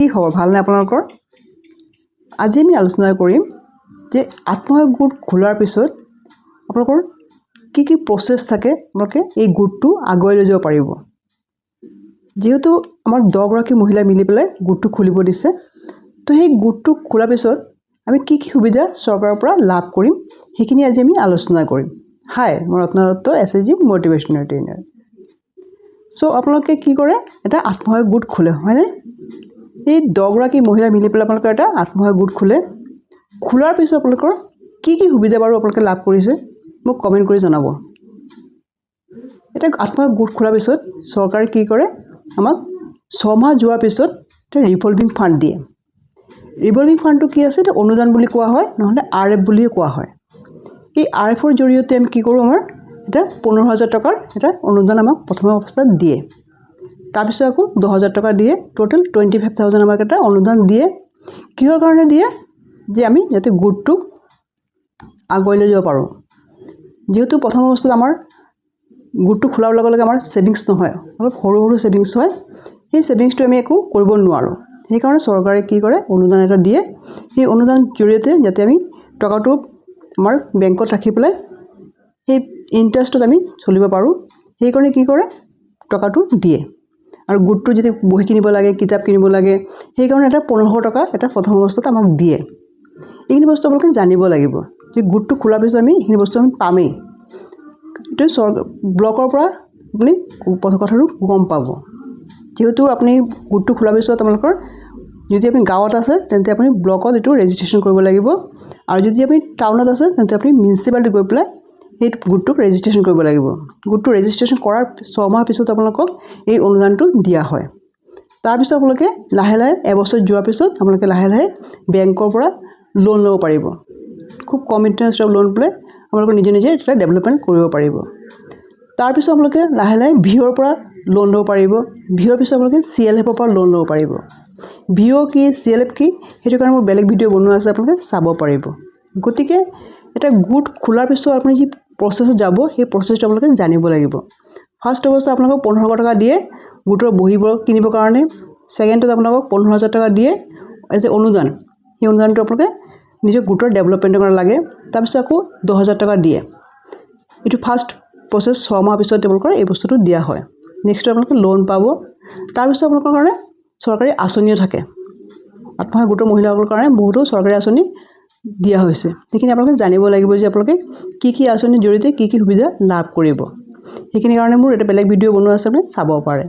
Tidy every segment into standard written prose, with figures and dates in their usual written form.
কি খবৰ ভালনে আপোনালোকৰ আজি আমি আলোচনা কৰিম যে আত্মসহায়ক গোট খোলাৰ পিছত আপোনালোকৰ কি প্ৰসেস থাকে আপোনালোকে এই গোটটো আগুৱাই লৈ যাব পাৰিব যেহেতু আমাৰ 10 গৰাকী মহিলা মিলি পেলাই গোটটো খুলিব দিছে তো সেই গোটটো খোলাৰ পিছত আমি কি সুবিধা চৰকাৰৰ পৰা লাভ কৰিম সেইখিনি আজি আমি আলোচনা কৰিম হাই মই ৰত্নদত্ত এছএজি মোটিভেশনাল ট্ৰেইনাৰ সো আপোনালোকে কি কৰে এটা আত্মসহায়ক গোট খোলে হয়নে এই 10 গৰাকী মহিলা মিলি পেলাই আপোনালোকে এটা আত্মসহায়ক গোট খোলাৰ পিছত আপোনালোকৰ কি সুবিধা বাৰু আপোনালোকে লাভ কৰিছে মোক কমেন্ট কৰি জনাব এটা আত্মসহায়ক গোট খোলাৰ পিছত চৰকাৰে কি কৰে আমাক 6 মাহ যোৱাৰ পিছত এটা ৰিভলভিং ফান্ড দিয়ে ৰিভলভিং ফান্ডটো কি আছে এটা অনুদান বুলি কোৱা হয় নহলে আৰএফ বুলি কোৱা হয় এই আৰএফৰ জৰিয়তে আমি কি কৰো আমাৰ এটা 15000 টকাৰ এটা অনুদান আমাক প্ৰথম অৱস্থাত দিয়ে তাৰ পিছত আকৌ 10000 টকা দিয়ে টোটাল 25000 আমাক এটা অনুদান দিয়ে কিহৰ কাৰণে দিয়ে যে আমি যাতে গোটটো আগুৱাই লৈ যাব পাৰো যেহেতু প্ৰথম অৱস্থাত আমাৰ গোটটো খোলাৰ লগে লগে আমাৰ সেভিংস নহয় অলপ সৰু সেভিংস হয় এই সেভিংসটো আমি একো কৰিব নোৱাৰো সেই কাৰণে চৰকাৰে কি কৰে অনুদান এটা দিয়ে সেই অনুদান জৰিয়তে যাতে আমি টকাটো আমাৰ বেংকত ৰাখি পেলাই এই ইন্টাৰেষ্টত আমি চলিব পাৰো সেই কাৰণে কি কৰে টকাটো দিয়ে আৰু গোটটো যদি বহি কিনিব লাগে কিতাপ কিনিব লাগে সেই কাৰণে এটা 1500 টকা এটা প্ৰথম অৱস্থাত আমাক দিয়ে এইখিনি বস্তু আপোনালোকে জানিব লাগিব যে গোটটো খোলাৰ পিছত আমি এইখিনি বস্তু আমি পামেই এটা ব্লকৰ পৰা আপুনি কথাটো গম পাব যেহেতু আপুনি গোটটো খোলাৰ পিছত আপোনালোকৰ যদি আপুনি গাঁৱত আছে তেন্তে আপুনি ব্লকত এটো ৰেজিষ্ট্ৰেচন কৰিব লাগিব আৰু যদি আপুনি টাউনত আছে তেন্তে আপুনি মিউনিসিপালিটি গৈ পেলাই এই গোটটো ৰেজিষ্ট্ৰেচন কৰিব লাগিব গোটটো ৰেজিষ্ট্ৰেচন কৰাৰ 6 মাহ পিছত আপোনালোকক এই অনুদানটো দিয়া হয় তাৰ পিছত আপোনালোকে লাহে লাহে এবছৰ যোৱাৰ পিছত আপোনালোকে লাহে লাহে বেংকৰ পৰা লোন ল'ব পাৰিব খুব কম ইন্টাৰেষ্টৰ লোন প্লে আপোনালোকে নিজে এটা ডেভেলপমেন্ট কৰিব পাৰিব তাৰ পিছত আপোনালোকে লাহে লাহে ভিঅৰ পৰা লোন ল'ব পাৰিব ভিঅৰ পিছত আপোনালোকে সিএলএফৰ পৰা লোন ল'ব পাৰিব ভিঅ কি সিএলএফ কি হেতু কাৰণে মোৰ বেলেগ ভিডিও বনোৱা আছে আপোনালোকে চাব পাৰিব গতিকে এটা গোট খোলাৰ পিছত আপুনি যি প্ৰসেছত যাব সেই প্ৰসেছটো আপোনালোকে জানিব লাগিব ফাৰ্স্ট অৱস্থা আপোনালোকক 15000 টকা দিয়ে গোটৰ বহিব কিনিবৰ কাৰণে সেকেন্ডত আপোনালোকক 15000 টকা দিয়ে এজ অনুদান এই অনুদানটো আপোনালোকে নিজৰ গোটৰ ডেভেলপমেন্টৰ কাৰণে লাগে তাৰ পিছত আকৌ 10000 টকা দিয়ে এটো ফাৰ্স্ট প্ৰসেছ 6 মাহ পিছত আপোনালোকৰ এই বস্তুটো দিয়া হয় নেক্সট আপোনালোকে লোন পাব তাৰ পিছত আপোনালোকৰ কাৰণে চৰকাৰী আঁচনিও থাকে আত্মসহায়ক গোটৰ মহিলাসকলৰ কাৰণে বহুতো চৰকাৰী আঁচনি দিয়া হৈছে সেইখিনি আপোনালোকে জানিব লাগিব যে আপোনালোকে কি আঁচনিৰ জৰিয়তে কি সুবিধা লাভ কৰিব সেইখিনি কাৰণে মোৰ এটা বেলেগ ভিডিও বনোৱা আছে আপুনি চাব পাৰে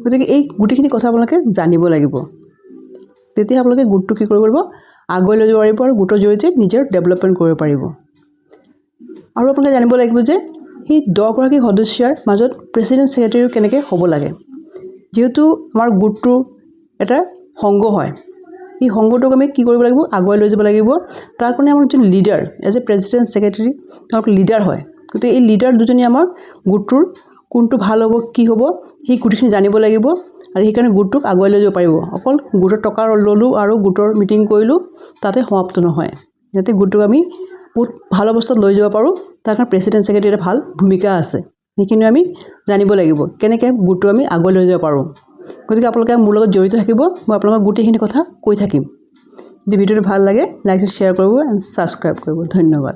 গতিকে এই গুটিখিনি কথা আপোনালোকে জানিব লাগিব তেতিয়া আপোনালোকে গোটটো কি কৰিব পাৰিব আগুৱাই লৈ যাব পাৰিব আৰু গোটৰ জৰিয়তে নিজৰ ডেভেলপমেন্ট কৰিব পাৰিব আৰু আপোনালোকে জানিব লাগিব যে এই 10 গৰাকী সদস্যৰ মাজত প্ৰেসিডেন্ট সেক্ৰেটাৰী কেনেকৈ হ'ব লাগে যেহেতু আমাৰ গোটটো এটা সংঘ হয় এই সংঘটোক আমি কি কৰিব লাগিব আগুৱাই লৈ যাব লাগিব তাৰ কাৰণে আমাৰ যে leader as a president secretary তেওঁলোক লিডাৰ হয় গতিকে এই লিডাৰ দুজনী আমাৰ গোটটোৰ কোনটো ভাল হ'ব কি হ'ব সেই গুটিখিনি জানিব লাগিব আৰু সেই কাৰণে গোটটোক আগুৱাই লৈ যাব পাৰিব অকল গোটৰ টকা ললো আৰু গোটৰ মিটিং কৰিলো তাতে সমাপ্ত নহয় যাতে গোটটোক আমি বহুত ভাল অৱস্থাত লৈ যাব পাৰো তাৰ কাৰণে প্ৰেসিডেন্ট সেক্ৰেটাৰীৰ ভাল ভূমিকা আছে সেইখিনি আমি জানিব লাগিব কেনেকৈ গোটটো আমি আগুৱাই লৈ যাব পাৰো গতিকে আপোনালোকে মোৰ লগত জড়িত থাকিব মই আপোনালোকক গোটেইখিনি কথা কৈ থাকিম যদি ভিডিওটো ভাল লাগে লাইক শ্বেয়াৰ কৰিব এণ্ড সাবস্ক্ৰাইব কৰিব ধন্যবাদ